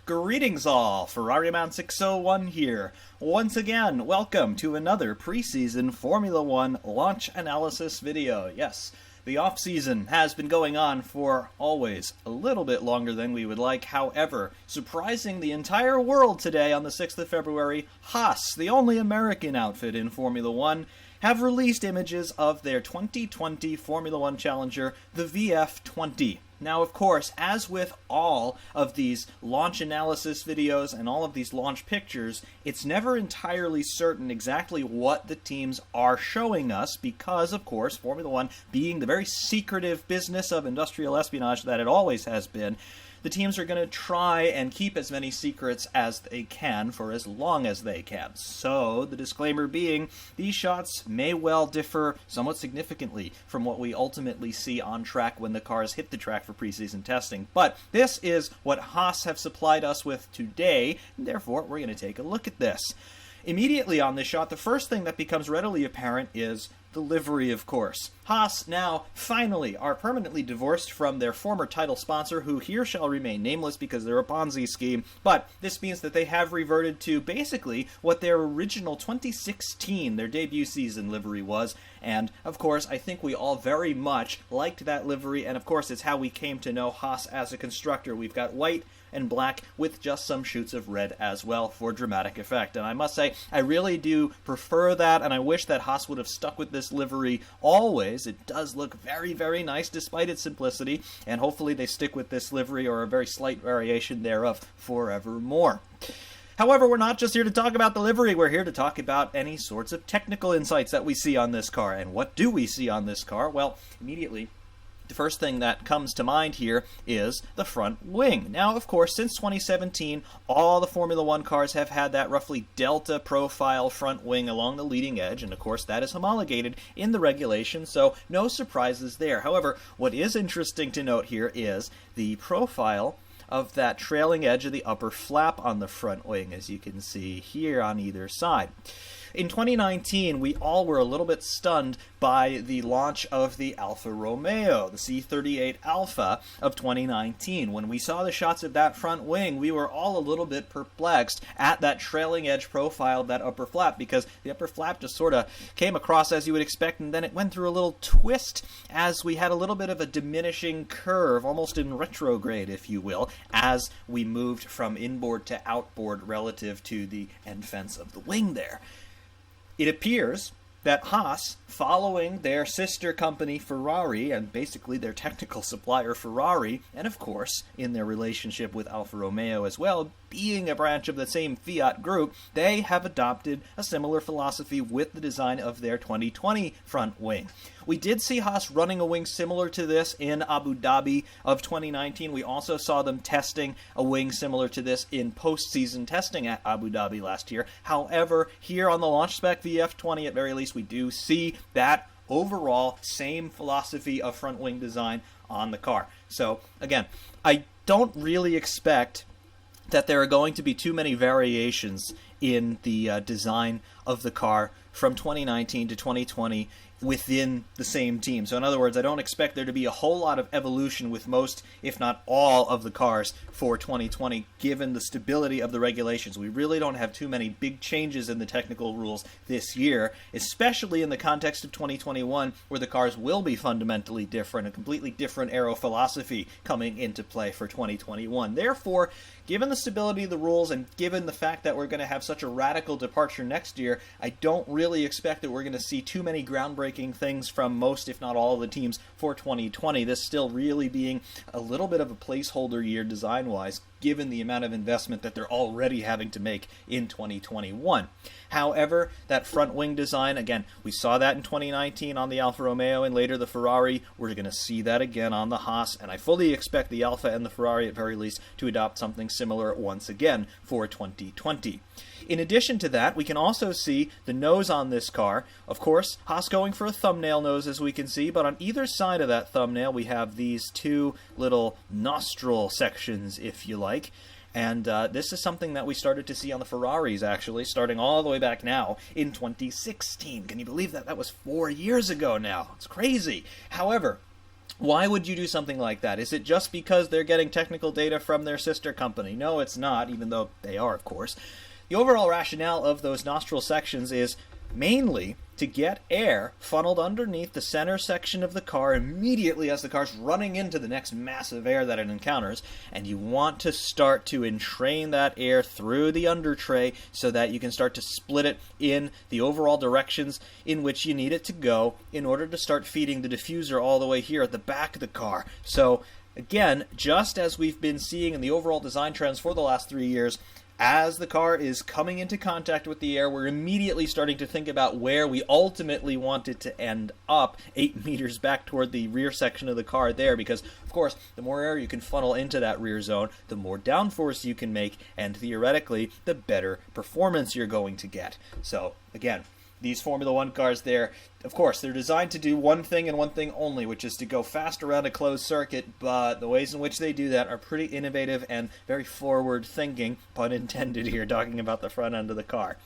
Greetings all, FerrariMan601 here. Once again, welcome to another preseason Formula One launch analysis video. Yes, the off-season has been going on for always a little bit longer than we would like. However, surprising the entire world today on the 6th of February, Haas, the only American outfit in Formula One, have released images of their 2020 Formula One challenger, the VF-20. Now, of course, as with all of these launch analysis videos and all of these launch pictures, it's never entirely certain exactly what the teams are showing us because, of course, Formula One being the very secretive business of industrial espionage that it always has been, the teams are going to try and keep as many secrets as they can for as long as they can. So, the disclaimer being, these shots may well differ somewhat significantly from what we ultimately see on track when the cars hit the track for preseason testing. But this is what Haas have supplied us with today, and therefore we're going to take a look at this. Immediately on this shot, the first thing that becomes readily apparent is the livery, of course. Haas now, finally, are permanently divorced from their former title sponsor, who here shall remain nameless because they're a Ponzi scheme, but this means that they have reverted to basically what their original 2016, their debut season livery was, and, of course, I think we all very much liked that livery, and of course it's how we came to know Haas as a constructor. We've got white and black with just some shoots of red as well for dramatic effect. And I must say, I really do prefer that, and I wish that Haas would have stuck with this livery always. It does look very, very nice despite its simplicity, and hopefully they stick with this livery or a very slight variation thereof forevermore. However, we're not just here to talk about the livery, we're here to talk about any sorts of technical insights that we see on this car. And what do we see on this car? Well, immediately, the first thing that comes to mind here is the front wing. Now, of course, since 2017, all the Formula One cars have had that roughly delta profile front wing along the leading edge, and of course that is homologated in the regulations, so no surprises there. However, what is interesting to note here is the profile of that trailing edge of the upper flap on the front wing, as you can see here on either side. In 2019, we all were a little bit stunned by the launch of the Alfa Romeo, the C38 Alpha of 2019. When we saw the shots of that front wing, we were all a little bit perplexed at that trailing edge profile of that upper flap, because the upper flap just sort of came across as you would expect, and then it went through a little twist as we had a little bit of a diminishing curve, almost in retrograde, if you will, as we moved from inboard to outboard relative to the end fence of the wing there. It appears that Haas, following their sister company Ferrari, and basically their technical supplier Ferrari, and of course in their relationship with Alfa Romeo as well, being a branch of the same Fiat group, they have adopted a similar philosophy with the design of their 2020 front wing. We did see Haas running a wing similar to this in Abu Dhabi of 2019. We also saw them testing a wing similar to this in post-season testing at Abu Dhabi last year. However, here on the launch spec VF-20, at very least, we do see that overall same philosophy of front wing design on the car. So, again, I don't really expect that there are going to be too many variations in the design of the car from 2019 to 2020 within the same team. So in other words, I don't expect there to be a whole lot of evolution with most, if not all, of the cars for 2020, given the stability of the regulations. We really don't have too many big changes in the technical rules this year, especially in the context of 2021, where the cars will be fundamentally different, a completely different aero philosophy coming into play for 2021. Therefore, given the stability of the rules and given the fact that we're going to have such a radical departure next year, I don't really expect that we're going to see too many groundbreaking things from most, if not all, of the teams for 2020. This still really being a little bit of a placeholder year design-wise, given the amount of investment that they're already having to make in 2021. However, that front wing design, again, we saw that in 2019 on the Alfa Romeo and later the Ferrari. We're going to see that again on the Haas, and I fully expect the Alfa and the Ferrari, at very least, to adopt something similar once again for 2020. In addition to that, we can also see the nose on this car. Of course, Haas going for a thumbnail nose, as we can see, but on either side of that thumbnail, we have these two little nostril sections, if you like. And this is something that we started to see on the Ferraris, actually, starting all the way back now in 2016. Can you believe that? That was 4 years ago now. It's crazy. However, Why would you do something like that? Is it just because they're getting technical data from their sister company? No, it's not, even though they are, of course. The overall rationale of those nostril sections is mainly to get air funneled underneath the center section of the car immediately as the car's running into the next mass of air that it encounters, and you want to start to entrain that air through the under tray so that you can start to split it in the overall directions in which you need it to go in order to start feeding the diffuser all the way here at the back of the car. So again, just as we've been seeing in the overall design trends for the last 3 years, as the car is coming into contact with the air, we're immediately starting to think about where we ultimately want it to end up, 8 meters back toward the rear section of the car there, because, of course, the more air you can funnel into that rear zone, the more downforce you can make, and theoretically, the better performance you're going to get. So, again, these Formula One cars there, of course, they're designed to do one thing and one thing only, which is to go fast around a closed circuit, but the ways in which they do that are pretty innovative and very forward-thinking, pun intended here, talking about the front end of the car.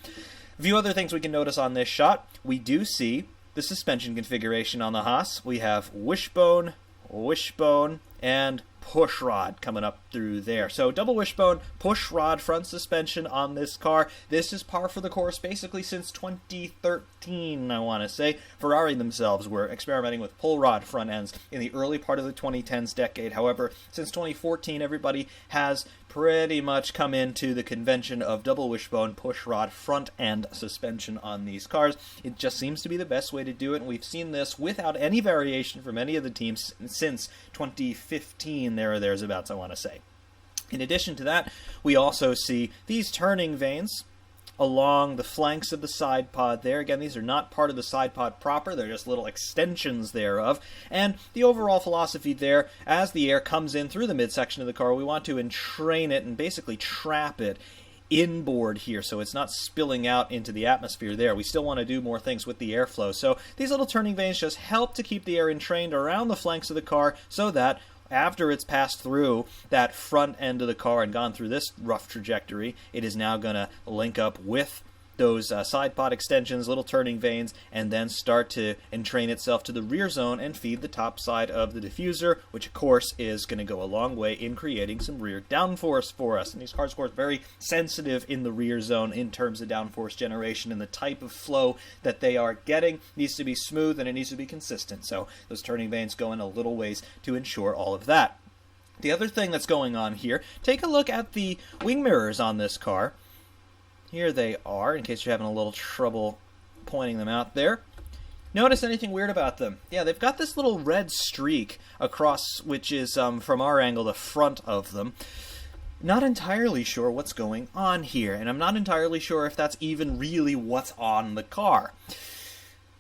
A few other things we can notice on this shot. We do see the suspension configuration on the Haas. We have wishbone, and push rod coming up through there. So double wishbone, push rod front suspension on this car. This is par for the course basically since 2013, I want to say. Ferrari themselves were experimenting with pull rod front ends in the early part of the 2010s decade. However, since 2014, everybody has pretty much come into the convention of double wishbone push rod front end suspension on these cars. It just seems to be the best way to do it, and we've seen this without any variation from any of the teams since 2015, there or thereabouts, I want to say. In addition to that, we also see these turning vanes along the flanks of the side pod there. Again, these are not part of the side pod proper, they're just little extensions thereof. And the overall philosophy there, as the air comes in through the midsection of the car, we want to entrain it and basically trap it inboard here so it's not spilling out into the atmosphere there. We still want to do more things with the airflow. So these little turning vanes just help to keep the air entrained around the flanks of the car so that after it's passed through that front end of the car and gone through this rough trajectory, it is now going to link up with those side pod extensions, little turning vanes, and then start to entrain itself to the rear zone and feed the top side of the diffuser, which of course is going to go a long way in creating some rear downforce for us. And these cars, of course, very sensitive in the rear zone in terms of downforce generation, and the type of flow that they are getting needs to be smooth and it needs to be consistent. So those turning vanes go in a little ways to ensure all of that. The other thing that's going on here, take a look at the wing mirrors on this car. Here they are, in case you're having a little trouble pointing them out there. Notice anything weird about them? Yeah, they've got this little red streak across, which is, from our angle, the front of them. Not entirely sure what's going on here, and I'm not entirely sure if that's even really what's on the car.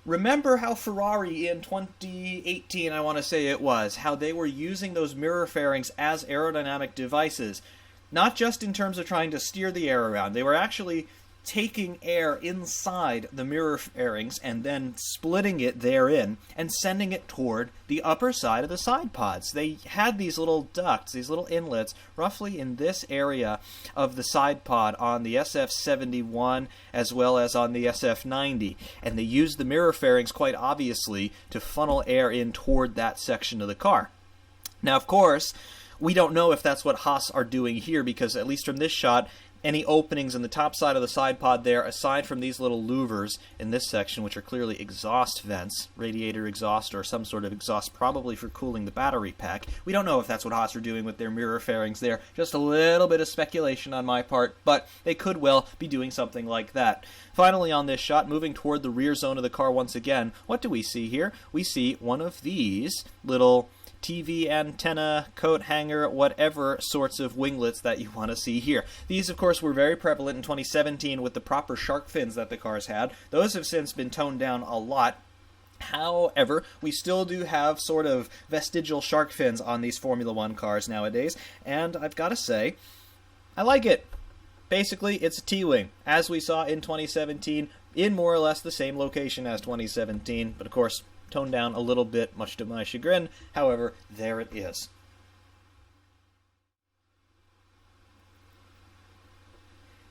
Remember how Ferrari in 2018, I want to say it was, how they were using those mirror fairings as aerodynamic devices. Not just in terms of trying to steer the air around. They were actually taking air inside the mirror fairings and then splitting it therein and sending it toward the upper side of the side pods. They had these little ducts, these little inlets, roughly in this area of the side pod on the SF-71 as well as on the SF-90. And they used the mirror fairings quite obviously to funnel air in toward that section of the car. Now, of course, we don't know if that's what Haas are doing here, because at least from this shot, any openings in the top side of the side pod there, aside from these little louvers in this section, which are clearly exhaust vents, radiator exhaust or some sort of exhaust, probably for cooling the battery pack. We don't know if that's what Haas are doing with their mirror fairings there. Just a little bit of speculation on my part, but they could well be doing something like that. Finally on this shot, moving toward the rear zone of the car once again, what do we see here? We see one of these little TV antenna, coat hanger, whatever sorts of winglets that you want to see here. These, of course, were very prevalent in 2017 with the proper shark fins that the cars had. Those have since been toned down a lot. However, we still do have sort of vestigial shark fins on these Formula One cars nowadays, and I've got to say, I like it. Basically, it's a T-wing, as we saw in 2017, in more or less the same location as 2017, but of course, toned down a little bit, much to my chagrin. However, there it is.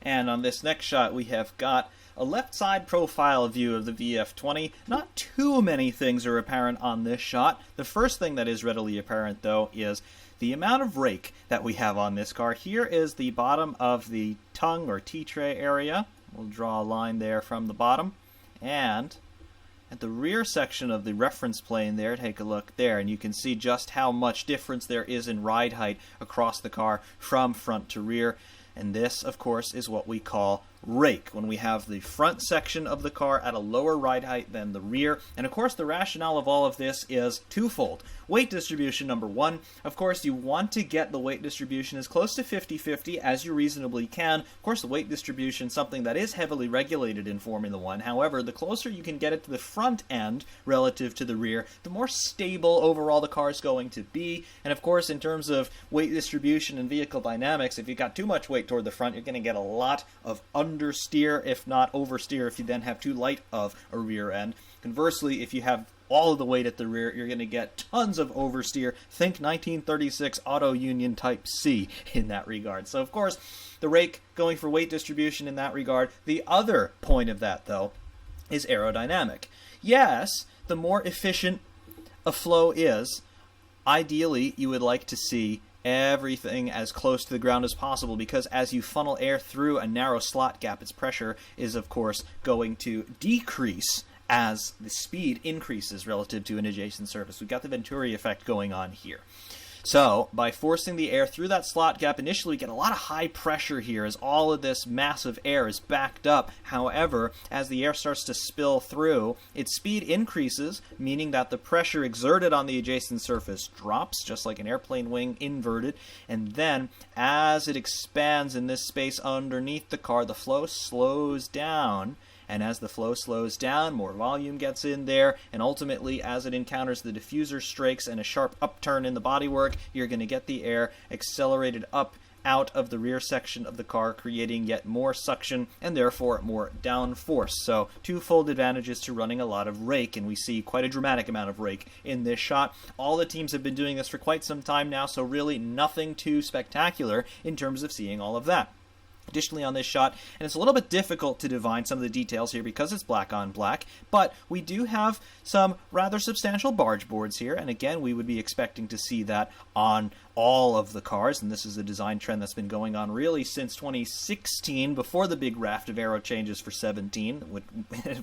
And on this next shot, we have got a left side profile view of the VF-20. Not too many things are apparent on this shot. The first thing that is readily apparent, though, is the amount of rake that we have on this car. Here is the bottom of the tongue or T-tray area. We'll draw a line there from the bottom. And at the rear section of the reference plane there, take a look there, and you can see just how much difference there is in ride height across the car from front to rear. And this, of course, is what we call rake, when we have the front section of the car at a lower ride height than the rear. And of course, the rationale of all of this is twofold. Weight distribution, number one. Of course, you want to get the weight distribution as close to 50-50 as you reasonably can. Of course, the weight distribution is something that is heavily regulated in Formula One. However, the closer you can get it to the front end relative to the rear, the more stable overall the car is going to be. And of course, in terms of weight distribution and vehicle dynamics, if you've got too much weight toward the front, you're going to get a lot of understeer, if not oversteer, if you then have too light of a rear end. Conversely, if you have all of the weight at the rear, you're going to get tons of oversteer. Think 1936 Auto Union Type C in that regard. So, of course, the rake going for weight distribution in that regard. The other point of that, though, is aerodynamic. Yes, the more efficient a flow is, ideally, you would like to see everything as close to the ground as possible, because as you funnel air through a narrow slot gap, its pressure is, of course, going to decrease as the speed increases relative to an adjacent surface. We've got the Venturi effect going on here. So, by forcing the air through that slot gap, initially we get a lot of high pressure here as all of this massive air is backed up. However, as the air starts to spill through, its speed increases, meaning that the pressure exerted on the adjacent surface drops, just like an airplane wing inverted. And then, as it expands in this space underneath the car, the flow slows down. And as the flow slows down, more volume gets in there, and ultimately, as it encounters the diffuser strakes and a sharp upturn in the bodywork, you're going to get the air accelerated up out of the rear section of the car, creating yet more suction and therefore more downforce. So, twofold advantages to running a lot of rake, and we see quite a dramatic amount of rake in this shot. All the teams have been doing this for quite some time now, so really nothing too spectacular in terms of seeing all of that. Additionally on this shot, and it's a little bit difficult to divine some of the details here because it's black on black, but we do have some rather substantial barge boards here, and again, we would be expecting to see that on all of the cars, and this is a design trend that's been going on really since 2016, before the big raft of aero changes for 17,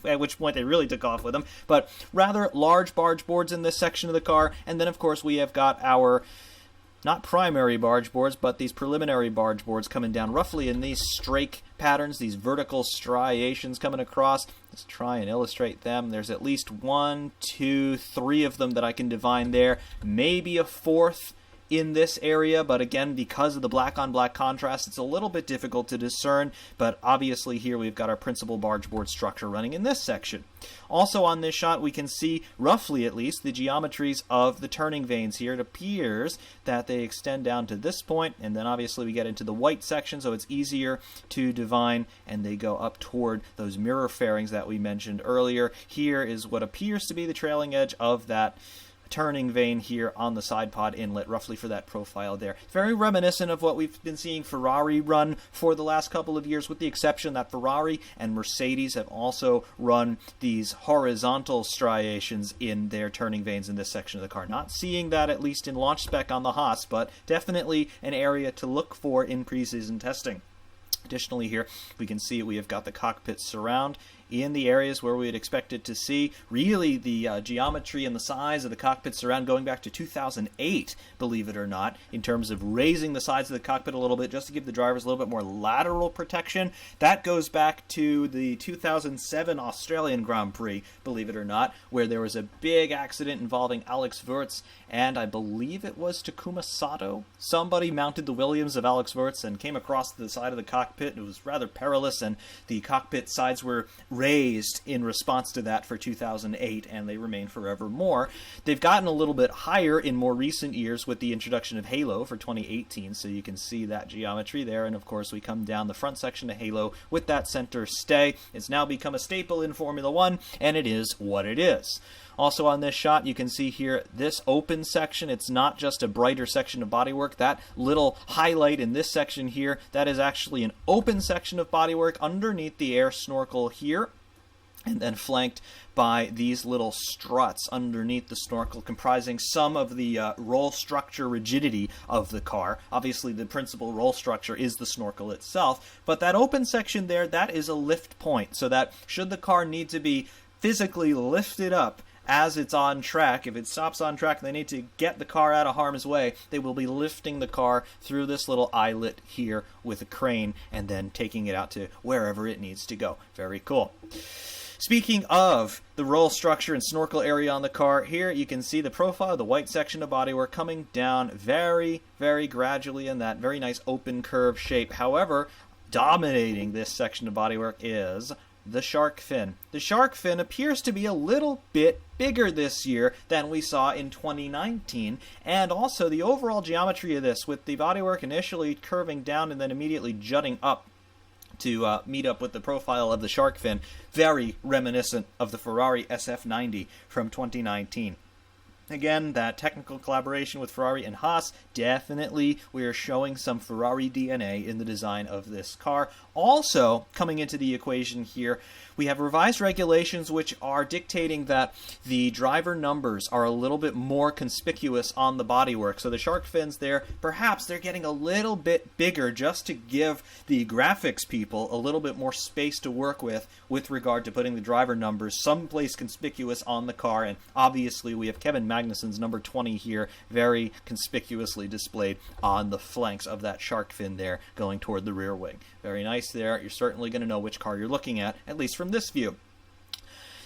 at which point they really took off with them, but rather large barge boards in this section of the car, and then of course we have got our not primary barge boards, but these preliminary barge boards coming down roughly in these strake patterns, these vertical striations coming across. Let's try and illustrate them. There's at least 1, 2, 3 of them that I can divine there. Maybe a fourth in this area, but again, because of the black on black contrast, it's a little bit difficult to discern, but obviously here we've got our principal barge board structure running in this section. Also on this shot, we can see, roughly at least, the geometries of the turning vanes here. It appears that they extend down to this point, and then obviously we get into the white section, so it's easier to divine, and they go up toward those mirror fairings that we mentioned earlier. Here is what appears to be the trailing edge of that turning vane here on the side pod inlet, roughly for that profile there. Very reminiscent of what we've been seeing Ferrari run for the last couple of years, with the exception that Ferrari and Mercedes have also run these horizontal striations in their turning vanes in this section of the car. Not seeing that at least in launch spec on the Haas, but definitely an area to look for in preseason testing. Additionally here, we can see we have got the cockpit surround in the areas where we'd expect it to see. Really, the geometry and the size of the cockpit surround going back to 2008, believe it or not, in terms of raising the sides of the cockpit a little bit just to give the drivers a little bit more lateral protection. That goes back to the 2007 Australian Grand Prix, believe it or not, where there was a big accident involving Alex Wurz and I believe it was Takuma Sato. Somebody mounted the Williams of Alex Wurz and came across the side of the cockpit. It was rather perilous, and the cockpit sides were raised in response to that for 2008, and they remain forevermore. They've gotten a little bit higher in more recent years with the introduction of Halo for 2018, so you can see that geometry there, and of course we come down the front section of Halo with that center stay. It's now become a staple in Formula One, and it is what it is. Also on this shot, you can see here this open section. It's not just a brighter section of bodywork. That little highlight in this section here, that is actually an open section of bodywork underneath the air snorkel here, and then flanked by these little struts underneath the snorkel, comprising some of the roll structure rigidity of the car. Obviously, the principal roll structure is the snorkel itself, but that open section there, that is a lift point, so that should the car need to be physically lifted up as it's on track, if it stops on track and they need to get the car out of harm's way, they will be lifting the car through this little eyelet here with a crane and then taking it out to wherever it needs to go. Very cool. Speaking of the roll structure and snorkel area on the car, here you can see the profile of the white section of bodywork coming down very, very gradually in that very nice open curve shape. However, dominating this section of bodywork is the shark fin. The shark fin appears to be a little bit bigger this year than we saw in 2019, and also the overall geometry of this, with the bodywork initially curving down and then immediately jutting up to meet up with the profile of the shark fin, very reminiscent of the Ferrari SF90 from 2019. Again, that technical collaboration with Ferrari and Haas, definitely we are showing some Ferrari DNA in the design of this car. Also, coming into the equation here, we have revised regulations which are dictating that the driver numbers are a little bit more conspicuous on the bodywork. So the shark fins there, perhaps they're getting a little bit bigger just to give the graphics people a little bit more space to work with regard to putting the driver numbers someplace conspicuous on the car. And obviously we have Kevin Magnussen's number 20 here, very conspicuously displayed on the flanks of that shark fin there, going toward the rear wing. Very nice there. You're certainly going to know which car you're looking at least from this view.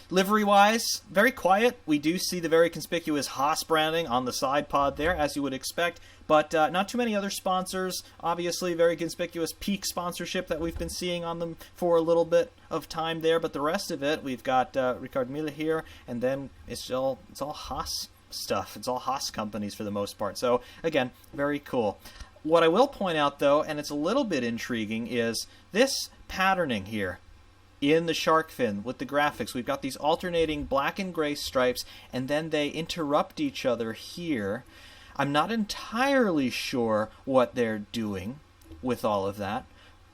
Livery-wise, very quiet. We do see the very conspicuous Haas branding on the side pod there, as you would expect, but not too many other sponsors. Obviously, very conspicuous Peak sponsorship that we've been seeing on them for a little bit of time there, but the rest of it, we've got Ricard Mille here, and then it's all Haas stuff. It's all Haas companies for the most part. So, again, very cool. What I will point out, though, and it's a little bit intriguing, is this patterning here in the shark fin with the graphics. We've got these alternating black and gray stripes, and then they interrupt each other here. I'm not entirely sure what they're doing with all of that,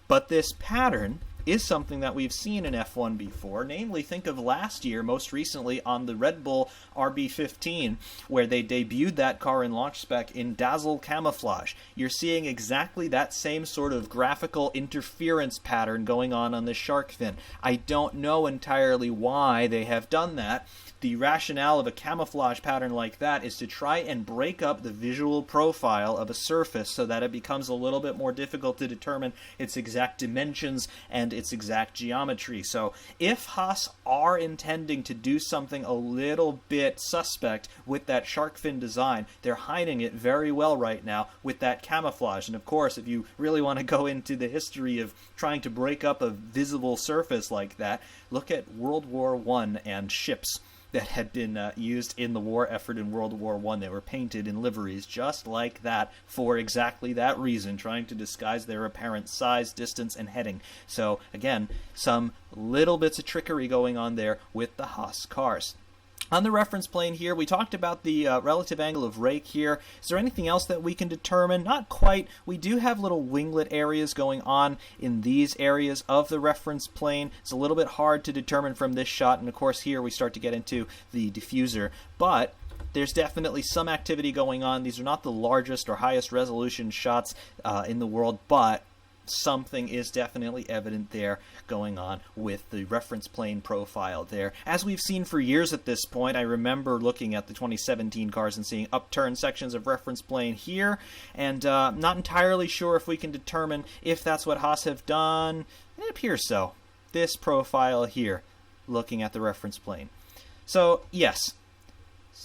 but this pattern is something that we've seen in F1 before. Namely, think of last year, most recently on the Red Bull RB15, where they debuted that car in launch spec in dazzle camouflage. You're seeing exactly that same sort of graphical interference pattern going on the shark fin. I don't know entirely why they have done that. The rationale of a camouflage pattern like that is to try and break up the visual profile of a surface so that it becomes a little bit more difficult to determine its exact dimensions and its exact geometry. So if Haas are intending to do something a little bit suspect with that shark fin design, they're hiding it very well right now with that camouflage. And of course, if you really want to go into the history of trying to break up a visible surface like that, look at World War I and ships that had been used in the war effort in World War I. They were painted in liveries just like that for exactly that reason, trying to disguise their apparent size, distance, and heading. So, again, some little bits of trickery going on there with the Haas cars. On the reference plane here, we talked about the relative angle of rake here. Is there anything else that we can determine? Not quite. We do have little winglet areas going on in these areas of the reference plane. It's a little bit hard to determine from this shot, and of course here we start to get into the diffuser. But there's definitely some activity going on. These are not the largest or highest resolution shots in the world, but something is definitely evident there going on with the reference plane profile there. As we've seen for years at this point, I remember looking at the 2017 cars and seeing upturned sections of reference plane here, and not entirely sure if we can determine if that's what Haas have done. It appears so. This profile here, looking at the reference plane. So, yes,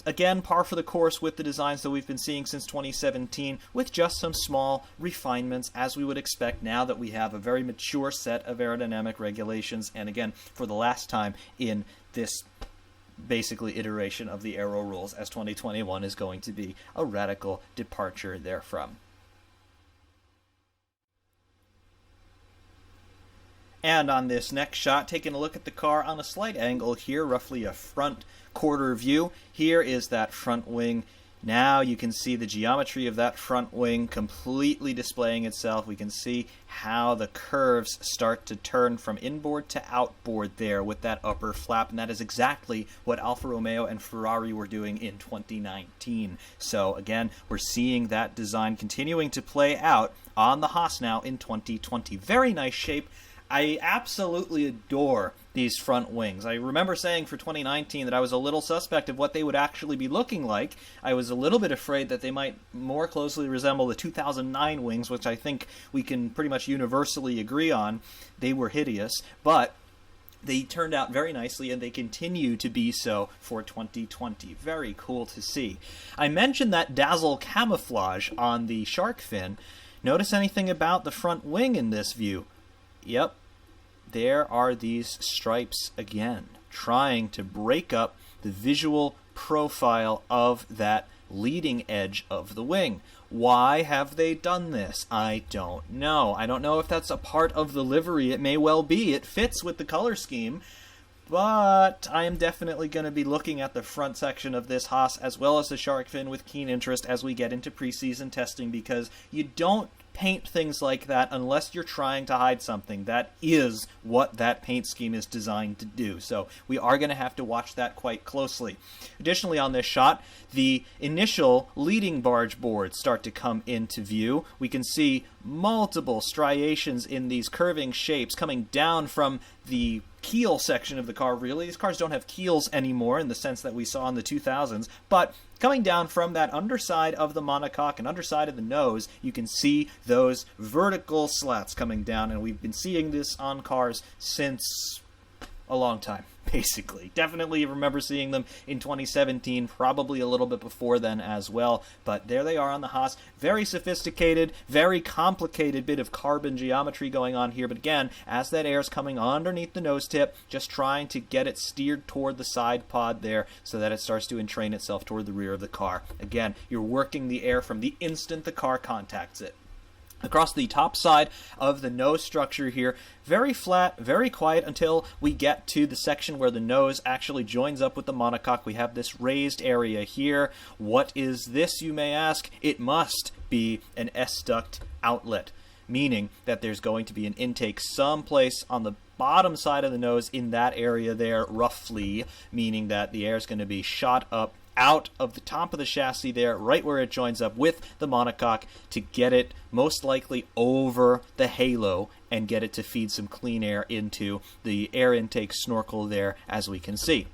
Again, par for the course with the designs that we've been seeing since 2017, with just some small refinements, as we would expect now that we have a very mature set of aerodynamic regulations, and again, for the last time in this basically iteration of the aero rules, as 2021 is going to be a radical departure therefrom. And on this next shot, taking a look at the car on a slight angle here, roughly a front quarter view. Here is that front wing. Now you can see the geometry of that front wing completely displaying itself. We can see how the curves start to turn from inboard to outboard there with that upper flap, and that is exactly what Alfa Romeo and Ferrari were doing in 2019. So again, we're seeing that design continuing to play out on the Haas now in 2020. Very nice shape. I absolutely adore these front wings. I remember saying for 2019 that I was a little suspect of what they would actually be looking like. I was a little bit afraid that they might more closely resemble the 2009 wings, which I think we can pretty much universally agree on. They were hideous, but they turned out very nicely, and they continue to be so for 2020. Very cool to see. I mentioned that dazzle camouflage on the shark fin. Notice anything about the front wing in this view? Yep, there are these stripes again, trying to break up the visual profile of that leading edge of the wing. Why have they done this? I don't know. I don't know if that's a part of the livery. It may well be. It fits with the color scheme. But I am definitely going to be looking at the front section of this Haas as well as the shark fin with keen interest as we get into preseason testing, because you don't paint things like that unless you're trying to hide something. That is what that paint scheme is designed to do. So we are going to have to watch that quite closely. Additionally, on this shot, the initial leading barge boards start to come into view. We can see multiple striations in these curving shapes coming down from the keel section of the car. Really, these cars don't have keels anymore in the sense that we saw in the 2000s, but coming down from that underside of the monocoque and underside of the nose, you can see those vertical slats coming down, and we've been seeing this on cars since a long time, basically. Definitely remember seeing them in 2017, probably a little bit before then as well, but there they are on the Haas. Very sophisticated, very complicated bit of carbon geometry going on here, but again, as that air is coming underneath the nose tip, just trying to get it steered toward the side pod there so that it starts to entrain itself toward the rear of the car. Again, you're working the air from the instant the car contacts it. Across the top side of the nose structure here, very flat, very quiet until we get to the section where the nose actually joins up with the monocoque. We have this raised area here. What is this, you may ask? It must be an S-duct outlet, meaning that there's going to be an intake someplace on the bottom side of the nose in that area there, roughly, meaning that the air is going to be shot up out of the top of the chassis there, right where it joins up with the monocoque, to get it most likely over the halo and get it to feed some clean air into the air intake snorkel there, as we can see.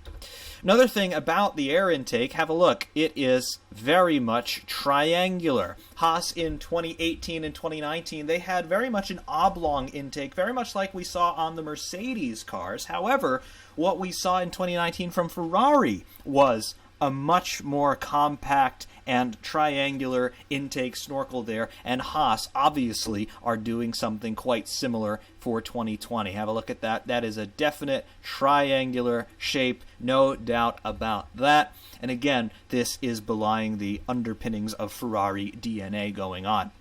Another thing about the air intake, have a look. It is very much triangular. Haas in 2018 and 2019, they had very much an oblong intake, very much like we saw on the Mercedes cars. However, what we saw in 2019 from Ferrari was a much more compact and triangular intake snorkel there, and Haas obviously are doing something quite similar for 2020. Have a look at that. That is a definite triangular shape, no doubt about that. And again, this is belying the underpinnings of Ferrari DNA going on.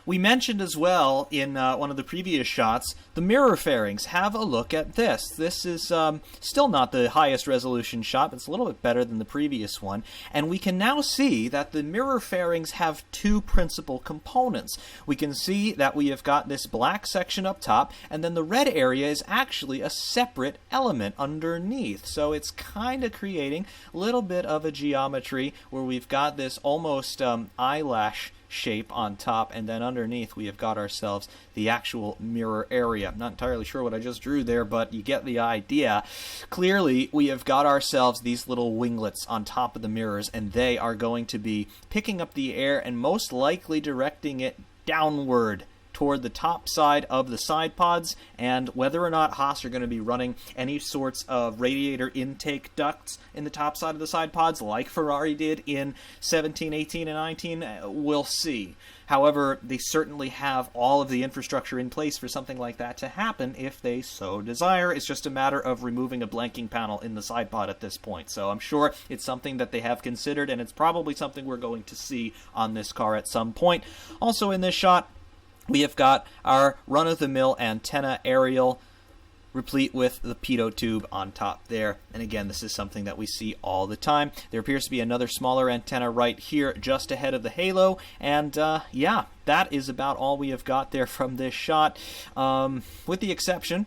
We mentioned as well in one of the previous shots the mirror fairings. Have a look at this. This is still not the highest resolution shot, but it's a little bit better than the previous one. And we can now see that the mirror fairings have two principal components. We can see that we have got this black section up top, and then the red area is actually a separate element underneath. So it's kind of creating a little bit of a geometry where we've got this almost eyelash shape on top, and then underneath we have got ourselves the actual mirror area. I'm not entirely sure what I just drew there, but you get the idea. Clearly, we have got ourselves these little winglets on top of the mirrors, and they are going to be picking up the air and most likely directing it downward toward the top side of the side pods, and whether or not Haas are going to be running any sorts of radiator intake ducts in the top side of the side pods like Ferrari did in 17, 18, and 19, we'll see. However, they certainly have all of the infrastructure in place for something like that to happen if they so desire. It's just a matter of removing a blanking panel in the side pod at this point. So I'm sure it's something that they have considered, and it's probably something we're going to see on this car at some point. Also in this shot, we have got our run-of-the-mill antenna aerial, replete with the pitot tube on top there. And again, this is something that we see all the time. There appears to be another smaller antenna right here just ahead of the halo, and yeah, that is about all we have got there from this shot, with the exception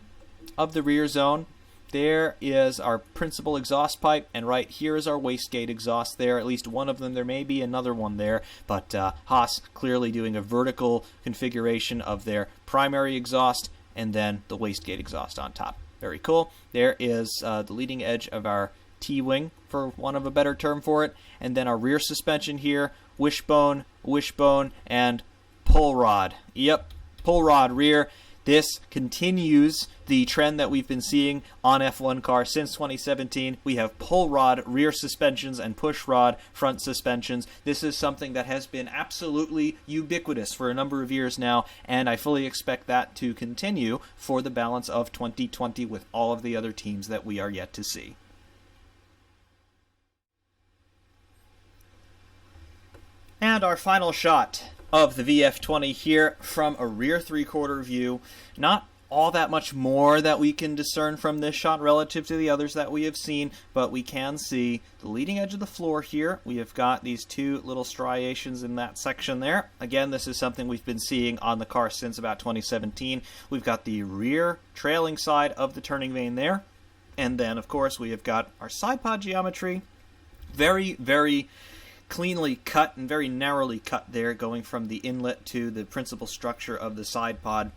of the rear zone. There is our principal exhaust pipe, and right here is our wastegate exhaust there. At least one of them. There may be another one there, but Haas clearly doing a vertical configuration of their primary exhaust and then the wastegate exhaust on top. Very cool. There is the leading edge of our T-wing, for want of a better term for it, and then our rear suspension here, wishbone, and pull rod. Yep, pull rod rear. This continues the trend that we've been seeing on F1 cars since 2017. We have pull rod rear suspensions and push rod front suspensions. This is something that has been absolutely ubiquitous for a number of years now, and I fully expect that to continue for the balance of 2020 with all of the other teams that we are yet to see. And our final shot of the VF-20 here from a rear three-quarter view. Not all that much more that we can discern from this shot relative to the others that we have seen, but we can see the leading edge of the floor here. We have got these two little striations in that section there. Again, this is something we've been seeing on the car since about 2017. We've got the rear trailing side of the turning vane there, and then of course we have got our side pod geometry. Very, very cleanly cut and very narrowly cut there, going from the inlet to the principal structure of the side pod.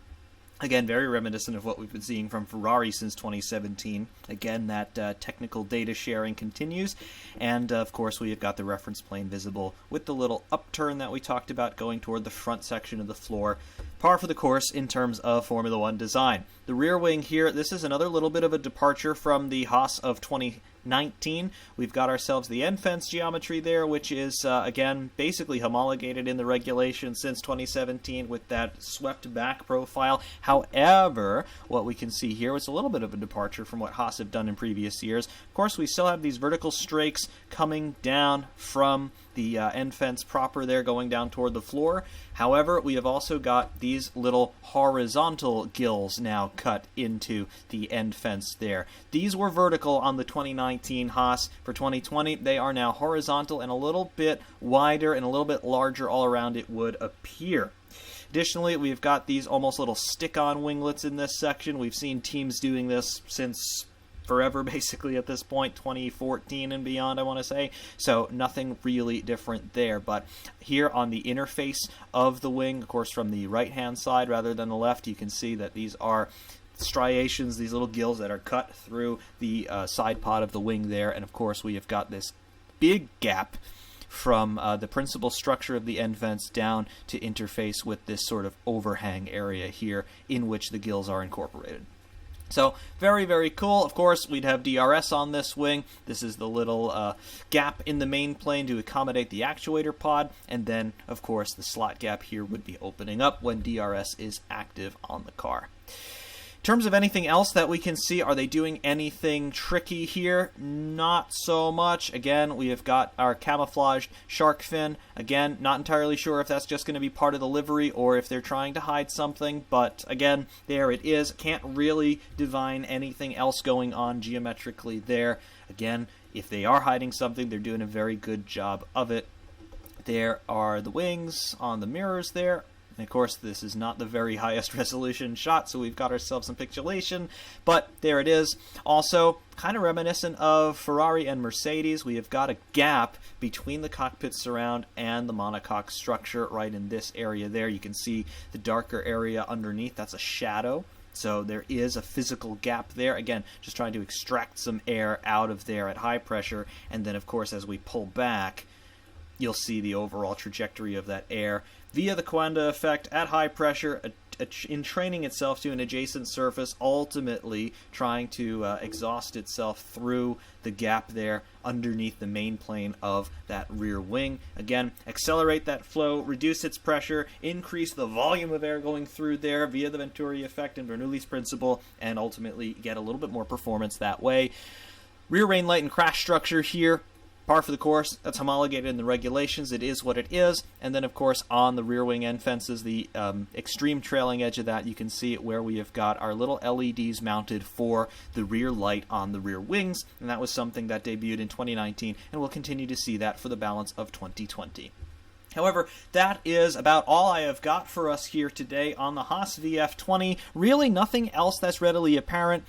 Again, very reminiscent of what we've been seeing from Ferrari since 2017. Again, that technical data sharing continues. And, of course, we have got the reference plane visible with the little upturn that we talked about going toward the front section of the floor. Par for the course in terms of Formula One design. The rear wing here, this is another little bit of a departure from the Haas of 2019. We've got ourselves the end fence geometry there, which is, again, basically homologated in the regulations since 2017 with that swept back profile. However, what we can see here is a little bit of a departure from what Haas have done in previous years. Of course, we still have these vertical strakes coming down from the end fence proper there, going down toward the floor. However, we have also got these little horizontal gills now cut into the end fence there. These were vertical on the 2019 Haas. For 2020, they are now horizontal and a little bit wider and a little bit larger all around, it would appear. Additionally, we've got these almost little stick-on winglets in this section. We've seen teams doing this since forever, basically, at this point, 2014 and beyond, I want to say. So nothing really different there. But here on the interface of the wing, of course, from the right-hand side rather than the left, you can see that these are striations, these little gills that are cut through the side pod of the wing there. And, of course, we have got this big gap from the principal structure of the end vents down to interface with this sort of overhang area here in which the gills are incorporated. So, very, very cool. Of course, we'd have DRS on this wing. This is the little gap in the main plane to accommodate the actuator pod. And then, of course, the slot gap here would be opening up when DRS is active on the car. In terms of anything else that we can see, are they doing anything tricky here? Not so much. Again, we have got our camouflaged shark fin. Again, not entirely sure if that's just going to be part of the livery or if they're trying to hide something, but again, there it is. Can't really divine anything else going on geometrically there. Again, if they are hiding something, they're doing a very good job of it. There are the wings on the mirrors there. And of course, this is not the very highest resolution shot, so we've got ourselves some pixelation, but there it is. Also, kind of reminiscent of Ferrari and Mercedes, we have got a gap between the cockpit surround and the monocoque structure right in this area there. You can see the darker area underneath. That's a shadow. So there is a physical gap there. Again, just trying to extract some air out of there at high pressure. And then, of course, as we pull back, you'll see the overall trajectory of that air via the Coanda effect at high pressure, in training itself to an adjacent surface, ultimately trying to exhaust itself through the gap there underneath the main plane of that rear wing. Again, accelerate that flow, reduce its pressure, increase the volume of air going through there via the Venturi effect and Bernoulli's principle, and ultimately get a little bit more performance that way. Rear rain light and crash structure here, par for the course. That's homologated in the regulations. It is what it is. And then, of course, on the rear wing end fences, the extreme trailing edge of that, you can see it where we have got our little LEDs mounted for the rear light on the rear wings. And that was something that debuted in 2019, and we'll continue to see that for the balance of 2020. However, that is about all I have got for us here today on the Haas VF-20. Really nothing else that's readily apparent.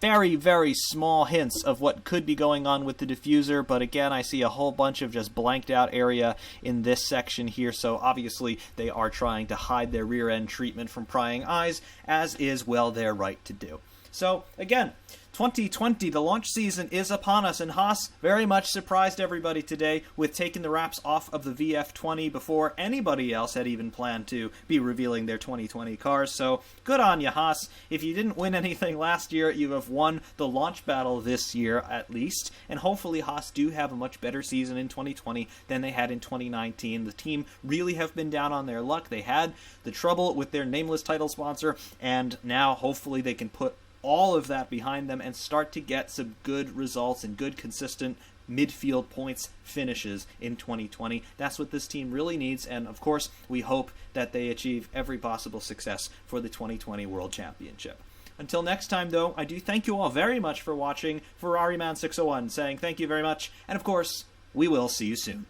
Very, very small hints of what could be going on with the diffuser, but again, I see a whole bunch of just blanked out area in this section here, so obviously they are trying to hide their rear end treatment from prying eyes, as is well their right to do. So again, 2020, the launch season is upon us, and Haas very much surprised everybody today with taking the wraps off of the VF-20 before anybody else had even planned to be revealing their 2020 cars. So good on you, Haas. If you didn't win anything last year, you have won the launch battle this year at least, and hopefully Haas do have a much better season in 2020 than they had in 2019. The team really have been down on their luck. They had the trouble with their nameless title sponsor, and now hopefully they can put all of that behind them and start to get some good results and good consistent midfield points finishes in 2020. That's what this team really needs, and of course we hope that they achieve every possible success for the 2020 World Championship. Until next time, though, I do thank you all very much for watching. Ferrari Man 601 saying thank you very much, and of course we will see you soon.